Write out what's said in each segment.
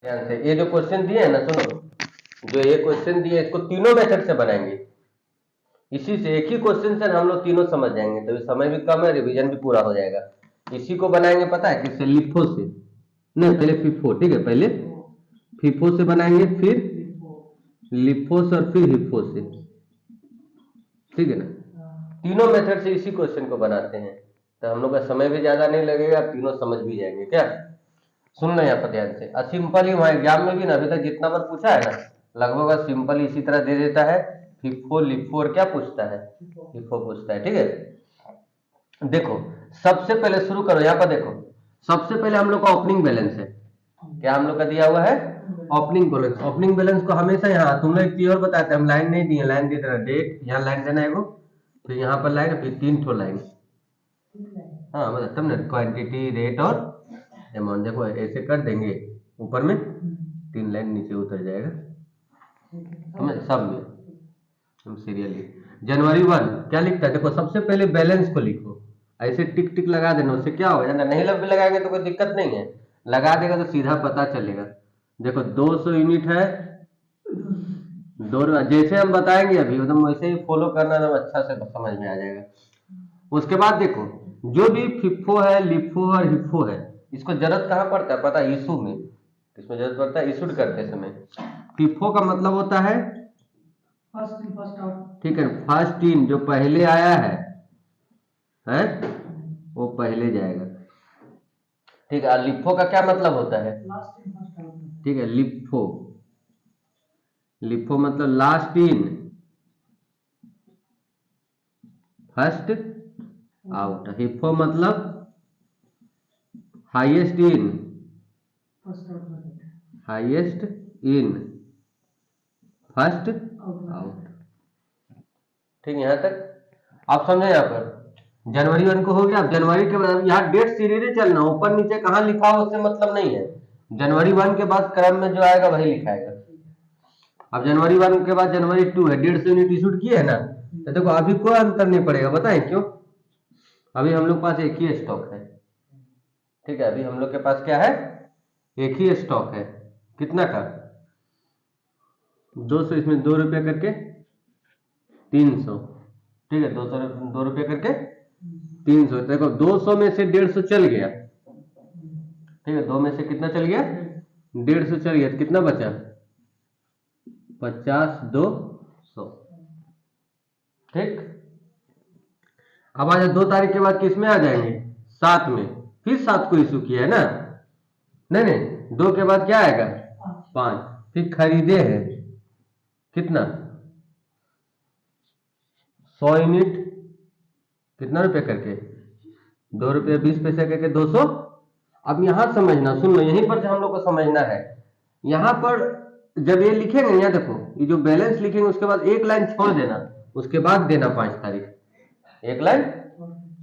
ध्यान से ये जो क्वेश्चन दिए है ना, सुनो, जो ये क्वेश्चन दिए इसको तीनों मेथड से बनाएंगे। इसी से एक ही क्वेश्चन से हम लोग तीनों समझ जाएंगे, तभी समय भी कम है, रिवीजन भी पूरा हो जाएगा। इसी को बनाएंगे पता है किससे? लिफो से। नहीं, पहले फिफो, ठीक है, पहले फिफो से बनाएंगे, फिर लिफो से और फिर हिफो से, ठीक है ना। तीनों मेथड से इसी क्वेश्चन को बनाते हैं, तो हम लोग का समय भी ज्यादा नहीं लगेगा, तीनों समझ भी जाएंगे। क्या सुन लो यहाँ पर ध्यान से। सिंपल ही वहां एग्जाम में भी ना अभी तक जितना बार पूछा है ना, लगभग सिंपल इसी तरह दे देता है। फिफो लिफो और क्या पूछता है? फिफो पूछता है, ठीक है। देखो सबसे पहले शुरू करो, यहाँ पर देखो सबसे पहले हम लोग का ओपनिंग बैलेंस है। क्या हम लोग का दिया हुआ है? Opening balance. ओपनिंग बैलेंस को हमेशा यहाँ तुम लोग क्लियर बताते हैं, हम लाइन नहीं दिए, लाइन दे देना, डेट यहाँ लाइन देना है, फिर यहाँ पर लाइन, फिर 3 ठो लाइन। हाँ मतलब तब ना क्वांटिटी, रेट और अमाउंट। देखो ऐसे कर देंगे, ऊपर में 3 लाइन, नीचे उतर जाएगा, समझ सब में हम सीरियली। जनवरी 1 क्या लिखता है? देखो सबसे पहले बैलेंस को लिखो, ऐसे टिक टिक लगा देना, उससे क्या होगा, नहीं लग भी लगाएंगे तो कोई दिक्कत नहीं है, लगा देगा तो सीधा पता चलेगा। देखो 200 यूनिट है, दो, जैसे हम बताएंगे अभी एकदम वैसे ही फॉलो करना, एकदम अच्छा से समझ में आ जाएगा। उसके बाद देखो जो भी फिफो है, लिफो और हिफो है, इसको जरूरत कहाँ पड़ता है पता है? इशू में। इसमें जरूरत पड़ता है इशूड करते समय। फिफो का मतलब होता है फर्स्ट इन फर्स्ट आउट, ठीक है, फर्स्ट इन जो पहले आया है वो पहले जाएगा, ठीक है। लिफो का क्या मतलब होता है? लास्ट इन फर्स्ट आउट, ठीक है। लिफो, लिफो मतलब लास्ट इन फर्स्ट आउट। हिफो मतलब highest in first out, highest in first out, ठीक है। यहां तक आप समझे? यहाँ पर जनवरी 1 को हो गया। अब जनवरी के बाद यहाँ डेट सीरीज चलना, ऊपर नीचे कहाँ लिखा हो उससे मतलब नहीं है, जनवरी 1 के बाद क्रम में जो आएगा वही लिखाएगा। अब जनवरी 1 के बाद जनवरी 2 है, 150 यूनिट इशूड किए है ना, तो देखो अभी कोई अंतर नहीं पड़ेगा, बताएं क्यों? अभी हम लोग पास एक ही स्टॉक है, ठीक है। अभी हम लोग के पास क्या है? एक ही स्टॉक है, कितना का? 200, इसमें 2 रुपया करके 300, ठीक है, 200, 2 रुपये करके 300। देखो 200 में से 150 चल गया, ठीक है, 2 में से कितना चल गया? 150 चल गया, कितना बचा? 50, 200, ठीक। अब आज 2 तारीख के बाद किस में आ जाएंगे? 7 में, फिर 7 को इशू किया है ना, नहीं नहीं, 2 के बाद क्या आएगा? 5, फिर खरीदे हैं कितना? 100 यूनिट, कितना रुपए करके? 2 रुपये 20 पैसे करके 200। अब यहां समझना, सुन लो, यहीं पर से हम लोग को समझना है। यहां पर जब ये लिखेंगे, यहाँ देखो ये जो बैलेंस लिखेंगे उसके बाद एक लाइन छोड़ देना, उसके बाद देना 5 तारीख, एक लाइन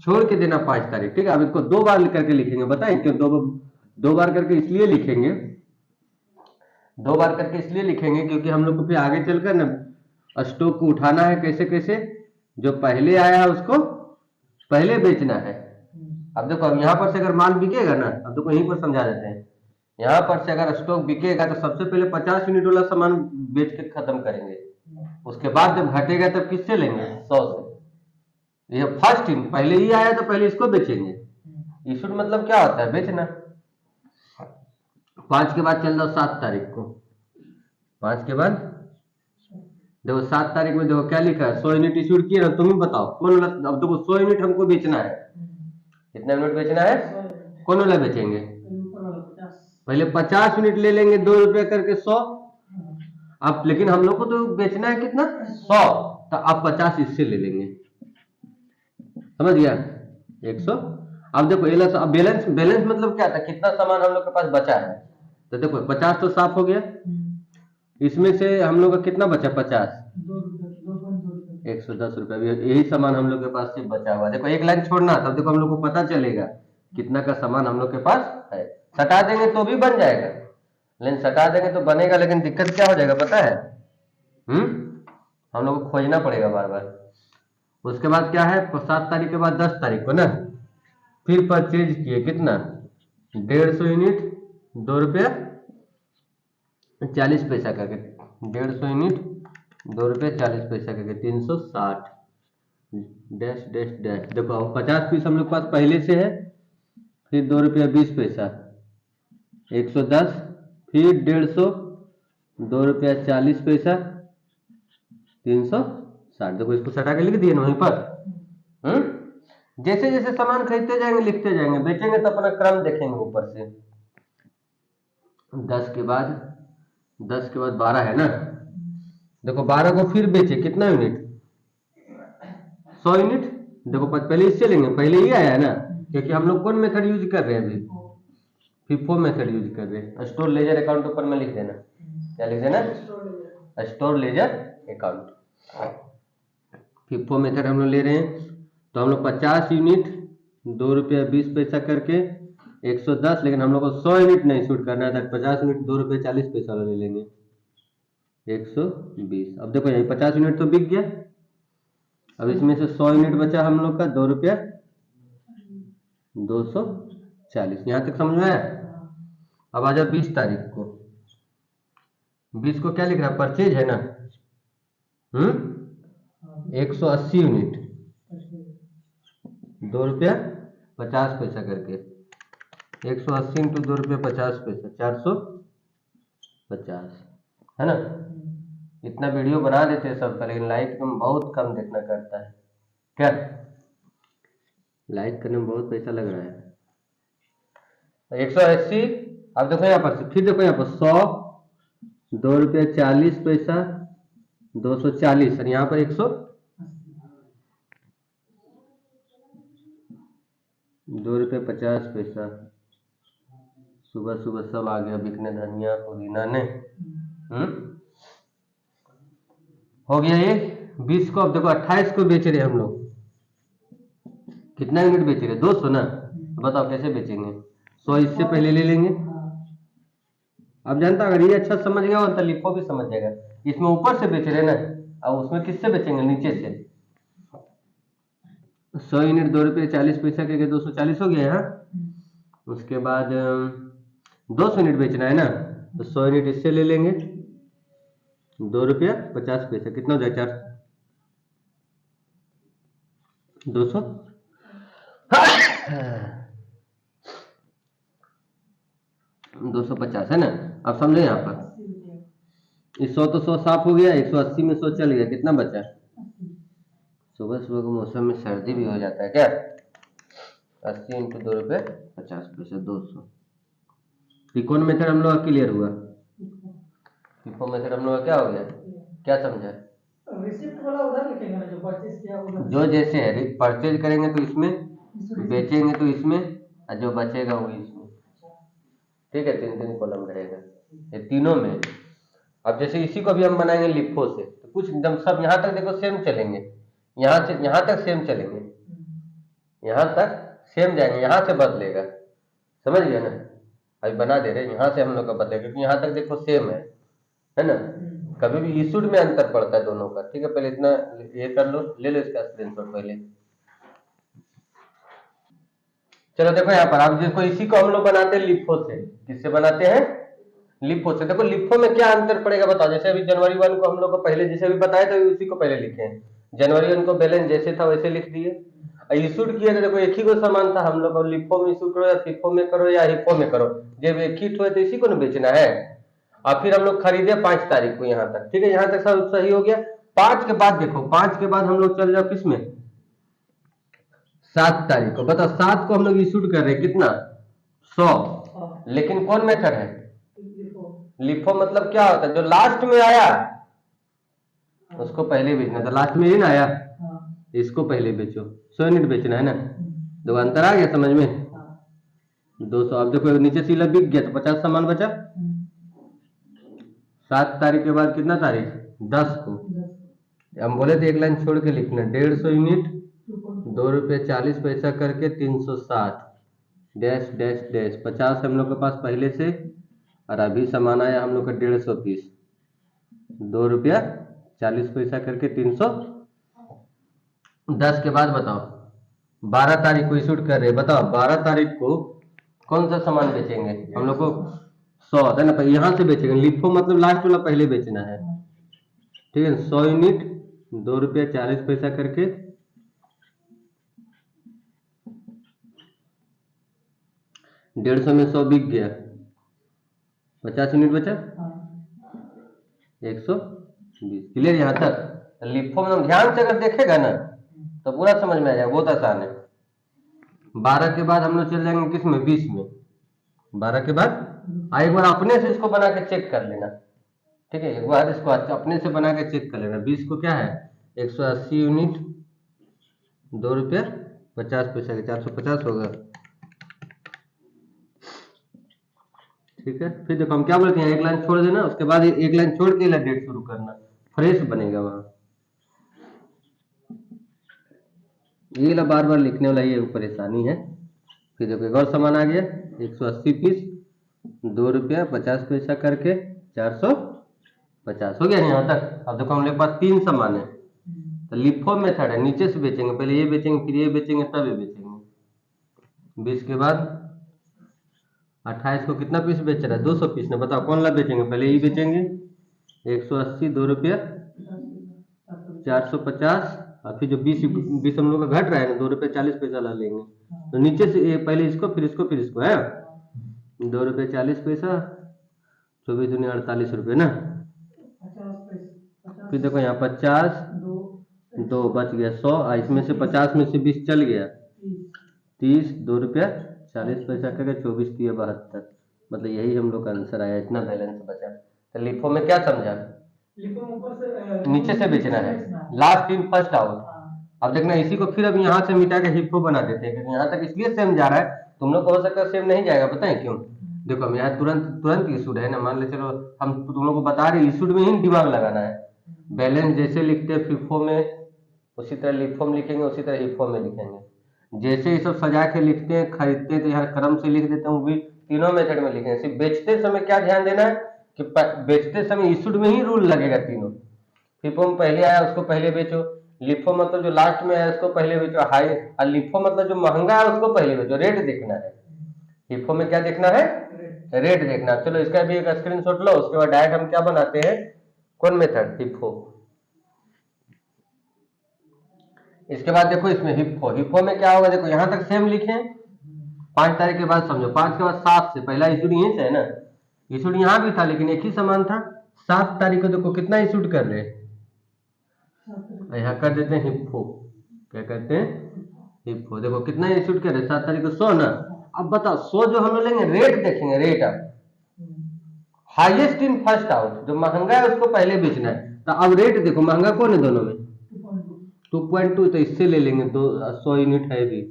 छोड़ के देना 5 तारीख, ठीक है। अब इसको 2 बार करके लिखेंगे, बताएं क्यों? 2 बार करके इसलिए लिखेंगे, 2 बार करके इसलिए लिखेंगे क्योंकि हम लोग को फिर आगे चलकर ना स्टॉक को उठाना है, कैसे कैसे, जो पहले आया है उसको पहले बेचना है। अब देखो अब यहाँ पर से अगर माल बिकेगा ना, अब देखो यहीं पर समझा देते हैं, यहाँ पर से अगर स्टॉक बिकेगा तो सबसे पहले 50 यूनिट वाला सामान बेच के खत्म करेंगे, उसके बाद जब घटेगा तब किससे लेंगे? 100 से। ये फर्स्ट इन पहले ही आया तो पहले इसको बेचेंगे। इशूड मतलब क्या होता है? बेचना। 5 के बाद चल जाओ 7 तारीख को, 5 के बाद देखो 7 तारीख में देखो क्या लिखा है? 100 यूनिट इशूड किए ना, तुम ही बताओ कौन वाला? अब देखो 100 यूनिट हमको बेचना है, कितना यूनिट बेचना है? कौन वाला बेचेंगे? पहले 50 यूनिट ले लेंगे, 2 रुपये करके 100। अब लेकिन हम लोग को तो बेचना है कितना? 100, तो आप 50 इससे ले लेंगे, समझ गया? 100। अब देखो बैलेंस, बैलेंस मतलब क्या था? कितना सामान हम लोग के पास बचा है, तो देखो 50 तो साफ हो गया, इसमें से हम लोग का कितना बचा? 50, 110 रुपया, यही सामान हम लोग के पास से बचा हुआ। देखो एक लाइन छोड़ना, तब देखो हम लोग को पता चलेगा कितना का सामान हम लोग के पास है। सटा देंगे तो भी बन जाएगा, लेकिन सटा देंगे तो बनेगा, लेकिन दिक्कत क्या हो जाएगा पता है? हम लोग को खोजना पड़ेगा बार बार। उसके बाद क्या है? 7 तारीख के बाद 10 तारीख को ना फिर परचेज किए, कितना? 150 यूनिट, 2 रुपया 40 पैसा करके 150 यूनिट 2 रुपये 40 पैसा करके 360 डैश डैश डैश। देखो 50 पीस हम लोग के पास पहले से है, फिर 2 रुपया 20 पैसा 110, फिर 150, 2 रुपया 40 पैसा 360। देखो इसको सटा के लिख दिए ना वहीं पर। जैसे जैसे सामान खरीदते जाएंगे लिखते जाएंगे, बेचेंगे तो अपना क्रम देखेंगे ऊपर से। 10 के बाद 12 है ना, देखो 12 को फिर बेचे कितना यूनिट 100 यूनिट। देखो पहले इससे लेंगे, पहले ही आया है ना, क्योंकि हम लोग कौन मेथड यूज कर रहे हैं अभी, FIFO मेथड यूज कर रहे हैं। स्टोर लेजर अकाउंट ऊपर में लिख देना, क्या लिख देना, store ledger account. FIFO method हम लोग ले रहे हैं, तो हम लोग 50 यूनिट 2 रुपया 20 पैसा करके 110, लेकिन हम लोग को 100 यूनिट नहीं शूट करना था, 50 यूनिट 2 रुपया 40 पैसा वाला ले लेंगे 120। अब देखो यही 50 यूनिट तो बिक गया, अब इसमें से 100 यूनिट बचा हम लोग का 2 रुपया 240। यहां तक समझ में आया। अब आ जाओ 20 तारीख को, 20 को क्या लिख रहा है, परचेज है ना, 180 यूनिट 2 रुपया 50 पैसा करके 180 इंटू 2 रुपया 50 पैसा 450 है ना। इतना वीडियो बना देते हैं सबका, लेकिन लाइक कम बहुत कम देखना करता है। क्या लाइक करने में बहुत पैसा लग रहा है। 180। अब देखो यहाँ पर, फिर देखो यहाँ पर 100 2 रुपया 40 पैसा 240, और यहाँ पर 100 2 रुपया 50 पैसा। सुबह सुबह सब आ गया बिकने, धनिया पुदीना ने। हो गया ये 20 को। अब देखो 28 को बेच रहे हम लोग, कितना यूनिट बेच रहे, 200 ना। बताओ कैसे बेचेंगे, 100 इससे पहले ले लेंगे। अब जानता, अगर ये अच्छा समझ गया हो तो लिखो भी समझ जाएगा। इसमें ऊपर से बेच रहे ना, अब उसमें किससे बेचेंगे, नीचे से। 100 यूनिट 2 रुपया 40 पैसा करके 240 हो गया यहाँ। उसके बाद 200 यूनिट बेचना है ना, तो 100 यूनिट इससे ले लेंगे 2 रुपया 50 पैसा, कितना हो जाए 200 250 है ना। अब समझे यहाँ पर, इस 100 तो 100 साफ हो गया, 180 में 100 चल गया, कितना बचा। सुबह सुबह के मौसम में सर्दी भी हो जाता है क्या। 80 इंटू 2 रुपया 50 पैसा 200। त्रिकोण मेथड हम लोग का क्लियर हुआ। FIFO मेथड हम लोग का क्या हो गया, क्या समझा। रिसिप्ट वाला उधर लिखेंगे ना, जो परचेज किया उधर, जो जैसे है, परचेज करेंगे तो इसमें, बेचेंगे तो इसमें, और जो बचेगा वो इसमें। ठीक है, 3 कॉलम रहेगा ये तीनों में। अब जैसे इसी को भी हम बनाएंगे लिफो से, तो कुछ एकदम सब यहाँ तक देखो सेम चलेंगे, यहाँ से यहाँ तक सेम चलेंगे, यहाँ तक सेम जाएंगे, यहाँ से बदलेगा, समझ गया ना। अभी बना दे रहे, यहाँ से हम लोग का बदलेगा, क्योंकि यहाँ तक देखो सेम है ना। कभी भी इशूड में अंतर पड़ता है दोनों का। ठीक है, पहले इतना ये कर लो, ले लो इसका स्क्रीनशॉट पहले। चलो देखो यहाँ पर, आप देखो इसी को हम लोग बनाते हैं लिफो से। किससे बनाते हैं, लिफो से। देखो लिफो में क्या अंतर पड़ेगा बताओ। जैसे अभी जनवरी 1 को हम लोग को पहले जैसे अभी बताया था, उसी को पहले लिखे हैं। जनवरी 1 को बैलेंस जैसे था वैसे लिख दिए। इशूड किया था, देखो एक ही को सामान था, हम लोग को लिफो में इशू करो या FIFO में करो या हिपो में करो, जब एक ही हुए तो इसी को ना बेचना है। और फिर हम लोग खरीदे 5 तारीख को यहाँ तक। ठीक है, यहाँ तक सब सही हो गया। 5 के बाद देखो, 5 के बाद हम लोग चल जाओ किसमें, 7 तारीख को। बताओ 7 को हम लोग इशूड कर रहे हैं कितना, 100, लेकिन कौन मेथड है, लिफो। मतलब क्या होता है, जो लास्ट में आया उसको पहले बेचना था। लास्ट में ये ना आया, इसको पहले बेचो। 100 यूनिट बेचना है ना। दो अंतर आ गया समझ में, 200। अब देखो नीचे सीला बिक गया तो 50 सामान बचा। 7 तारीख के बाद कितना तारीख, 10 को। हम बोले थे एक लाइन छोड़ के लिखना, 150 यूनिट 2 रुपया 40 पैसा करके 360 डैश डैश डैश। 50 हम लोग के पास पहले से, और अभी सामान आया हम लोग का 150 पीस 2 रुपया 40 पैसा करके 310 के बाद बताओ 12 तारीख को इशूड कर रहे हैं। बताओ 12 तारीख को कौन सा सामान बेचेंगे हम लोग को, 100 है ना, यहाँ से बेचेंगे, लिफो मतलब लास्ट वाला पहले बेचना है, ठीक है। 100 यूनिट ₹2.40 करके, 150 में 100 बिक गया, 50 यूनिट बचा, 120। क्लियर यहाँ तक। लिफो में ध्यान से अगर देखेगा ना तो पूरा समझ में आ जाएगा, बहुत आसान है। 12 के बाद हम लोग चल जाएंगे किस में, 20 में। 12 के बाद एक बार अपने से इसको बना के चेक कर लेना, ठीक है, एक बार इसको अपने से बना के चेक कर लेना। 20 को क्या है, 180 यूनिट ₹2.50 के 450 होगा, ठीक है। फिर देखो हम क्या बोलते हैं, एक लाइन छोड़ देना, उसके बाद एक लाइन छोड़ के डेट शुरू करना, फ्रेश बनेगा वहां। ये ला बार बार लिखने वाला ये परेशानी है। फिर देखो एक और सामान आ गया, 180 पीस ₹2.50 करके 450 हो गया यहाँ तक। अब देखो हमारे पास 3 सामान है, तो लिफो मेथड है, नीचे से बेचेंगे, पहले ये बेचेंगे, फिर ये बेचेंगे, तब ये बेचेंगे। 20 के बाद 28 को कितना पीस बेच रहा है, 200 पीस ने, बताओ कौन ला बेचेंगे, पहले ये बेचेंगे, 180 ₹2.450, और फिर जो 20 हम लोग का घट रहा है ना, ₹2.40 ला लेंगे। तो नीचे से पहले इसको, फिर इसको, फिर इसको, है ₹2.40, 24 दूनी 48 रुपये ना। फिर देखो यहाँ 50, 2 बच गया 100, इसमें से 50 में से 20 चल गया, 30, ₹2.40 करके 24 दिया 72, मतलब यही हम लोग का आंसर आया, इतना बैलेंस बचा। तो लिफो में क्या समझा, नीचे से बेचना है, लास्ट इन फर्स्ट आउट। अब देखना इसी को फिर अब यहाँ से मिटा के हिप्पो बना देते हैं, क्योंकि यहाँ तक इसलिए सेम जा रहा है, तुम लोग को हो सकता है सेम नहीं जाएगा, पता है क्यों। देखो हम यहाँ तुरंत इशूड है ना, मान ले चलो हम तुम लोग को बता रहे इशूड में ही दिमाग लगाना है। बैलेंस जैसे लिखते हैं फिफो में, उसी तरह लिफो में लिखेंगे, उसी तरह हिप्पो में लिखेंगे। जैसे ये सब सजा के लिखते हैं, खरीदते हैं तो यहाँ क्रम से लिख देते हैं, वो भी तीनों मेथड में लिखेंगे। सिर्फ बेचते समय क्या ध्यान देना है कि बेचते समय इशूड में ही रूल लगेगा तीनों। फिफो में पहले आया उसको पहले बेचो, लिफो मतलब जो लास्ट में है उसको पहले बेचो, हाई, और लिफो मतलब जो महंगा है उसको पहले बेचो। रेट देखना है, लिफो में क्या देखना है, रेट देखना। चलो इसका भी एक स्क्रीनशॉट लो, उसके बाद डायरेक्ट हम क्या बनाते हैं, कौन मेथड, हिप्पो। इसके बाद देखो इसमें हिप्पो में क्या होगा, देखो यहां तक सेम लिखे, 5 तारीख के बाद समझो, 5 के बाद 7 से पहला इशूड यहीं से है ना, इशूड यहाँ भी था लेकिन एक ही समान था। 7 तारीख को देखो कितना इशूड कर रहे हैं, यहाँ कर देते हैं हिप्पो, क्या करते हैं, हिप्पो। देखो कितना इशूड कर रहे हैं, 7 तारीख को 100 ना। अब बताओ 100 जो हम लोग लेंगे, रेट देखेंगे, रेट अब हाईएस्ट इन फर्स्ट आउट, जो महंगा है उसको पहले बेचना है। तो अब रेट देखो, महंगा कौन है दोनों में, 2.2, तो इससे ले लेंगे, 100 यूनिट है भी,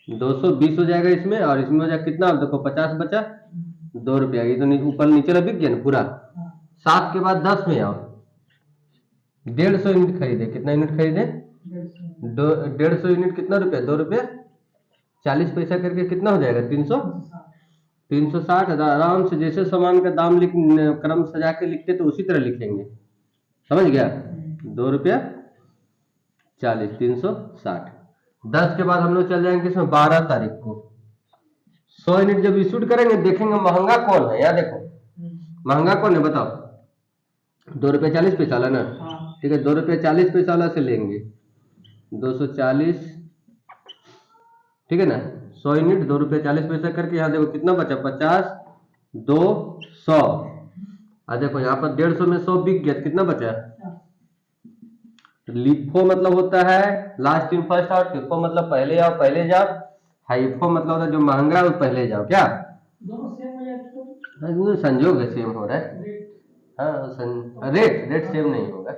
220 हो जाएगा इसमें, और इसमें हो जाएगा कितना, देखो 50 बचा, ₹2, ये तो ऊपर नीचे बिक गया ना पूरा। 7 के बाद 10 में आओ, 150 यूनिट खरीदे, कितना यूनिट खरीदे, 150 यूनिट, कितना रुपया, ₹2.40 करके कितना हो जाएगा, 360। आराम से जैसे सामान का दाम क्रम सजा के लिखते तो उसी तरह लिखेंगे, समझ गया, ₹2.40, 360। 10 के बाद हम लोग चल जाएंगे इसमें 12 तारीख को, 100 यूनिट जब इशूड करेंगे, देखेंगे महंगा कौन है, यहाँ देखो महंगा कौन है, बताओ, ₹2.40 वाला ना, ठीक है, ₹2.40 वाला से लेंगे, 240, ठीक है ना, 100 यूनिट ₹2.40 करके, यहाँ देखो कितना बचा, 50, 2, 100, और देखो यहाँ पर 150 में 100 बिक गया, कितना बचा। लिफो मतलब होता है last in first out, FIFO मतलब पहले आओ पहले जाओ, हाइफो मतलब होता है जो महंगा है वो पहले जाओ, क्या दोनों सेम हो जाए वो संजोग है, सेम हो रहा है, हाँ रेट सेम नहीं होगा,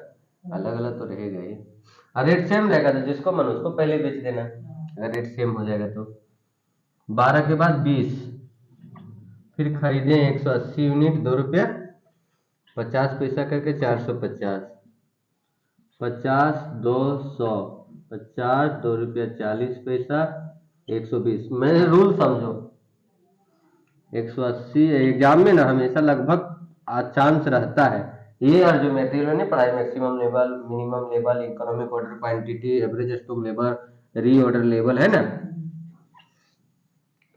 अलग अलग तो रहेगा ही। रेट सेम रहेगा तो जिसको मन उसको पहले बेच देना, अगर रेट सेम हो जाएगा तो। 12 के बाद 20, फिर खरीदे 180 यूनिट, ₹2.50 करके 450, 50, 2, 100, 50, ₹2.40, 120। मैं रूल समझो, 180 एग्जाम में ना हमेशा लगभग चांस रहता है, ये और जो मटेरियल ने पढ़ाई, maximum level, minimum level, economic order quantity, average stock level, री ऑर्डर लेवल, है ना।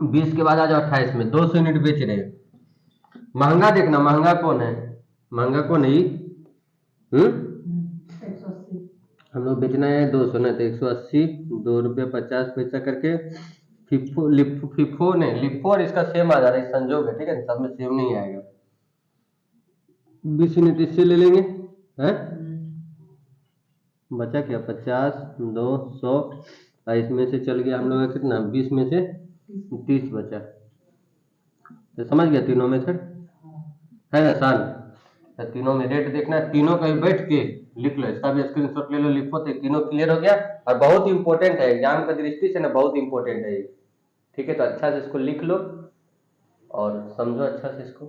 20 के बाद आ जाओ 28 में 200 यूनिट बेच रहे हैं, महंगा देखना, महंगा कौन है, महंगा कौन है ये? 180। हम लोग बेचना है 200 ना, तो 180, ₹2.50 करके। फिफो नहीं, लिफो और इसका सेम आ जा रहा है, संजोग है, ठीक है, सब में सेम नहीं आएगा। 20 यूनिट इससे ले लेंगे, है बचा क्या, 50, 200, और इसमें से चल गया हम लोग का कितना, 20 में से 30 बचा। तो समझ गया तीनों मेथड है आसान। तो तीनों में रेट देखना है, तीनों का भी बैठ के लिख लो, इसका भी स्क्रीनशॉट ले लो, लिखो, तो तीनों क्लियर हो गया। और बहुत इंपॉर्टेंट है एग्जाम का दृष्टि से ना, बहुत इंपॉर्टेंट है ये, ठीक है। तो अच्छा से इसको लिख लो और समझो अच्छा से इसको।